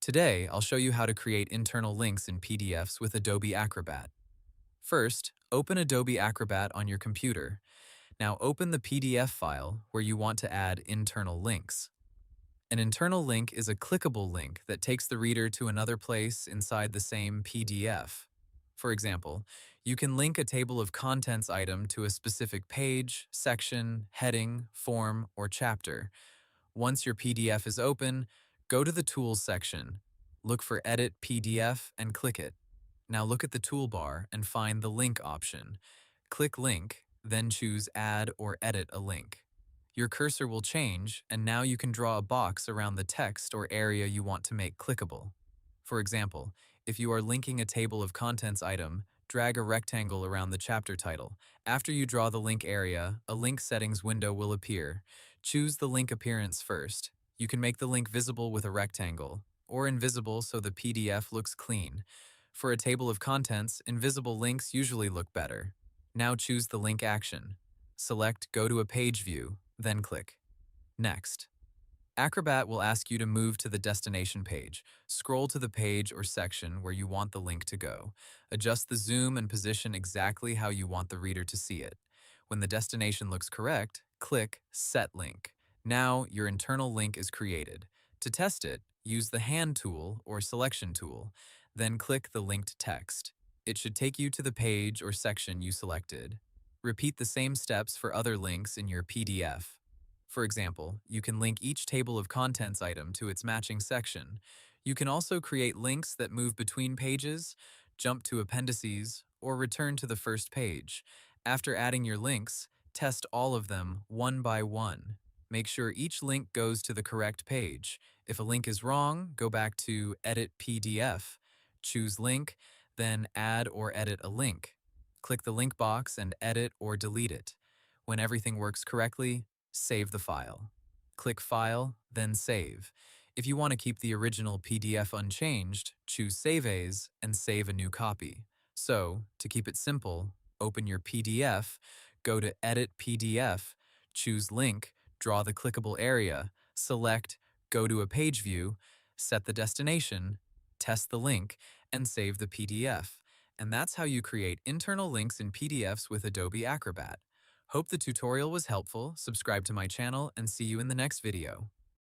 Today, I'll show you how to create internal links in PDFs with Adobe Acrobat. First, open Adobe Acrobat on your computer. Now open the PDF file where you want to add internal links. An internal link is a clickable link that takes the reader to another place inside the same PDF. For example, you can link a table of contents item to a specific page, section, heading, form, or chapter. Once your PDF is open, go to the Tools section. Look for Edit PDF and click it. Now look at the toolbar and find the Link option. Click Link, then choose Add or Edit a link. Your cursor will change, and now you can draw a box around the text or area you want to make clickable. For example, if you are linking a table of contents item, drag a rectangle around the chapter title. After you draw the link area, a link settings window will appear. Choose the link appearance first. You can make the link visible with a rectangle, or invisible so the PDF looks clean. For a table of contents, invisible links usually look better. Now choose the link action. Select Go to a page view, then click Next. Acrobat will ask you to move to the destination page. Scroll to the page or section where you want the link to go. Adjust the zoom and position exactly how you want the reader to see it. When the destination looks correct, click Set Link. Now your internal link is created. To test it, use the Hand tool or Selection tool, then click the linked text. It should take you to the page or section you selected. Repeat the same steps for other links in your PDF. For example, you can link each table of contents item to its matching section. You can also create links that move between pages, jump to appendices, or return to the first page. After adding your links, test all of them one by one. Make sure each link goes to the correct page. If a link is wrong, go back to Edit PDF, choose Link, then Add or Edit a link. Click the link box and edit or delete it. When everything works correctly, save the file. Click File, then Save. If you want to keep the original PDF unchanged, choose Save As and save a new copy. So, to keep it simple, open your PDF, go to Edit PDF, choose Link, draw the clickable area, select Go to a page view, set the destination, test the link, and save the PDF. And that's how you create internal links in PDFs with Adobe Acrobat. Hope the tutorial was helpful. Subscribe to my channel and see you in the next video.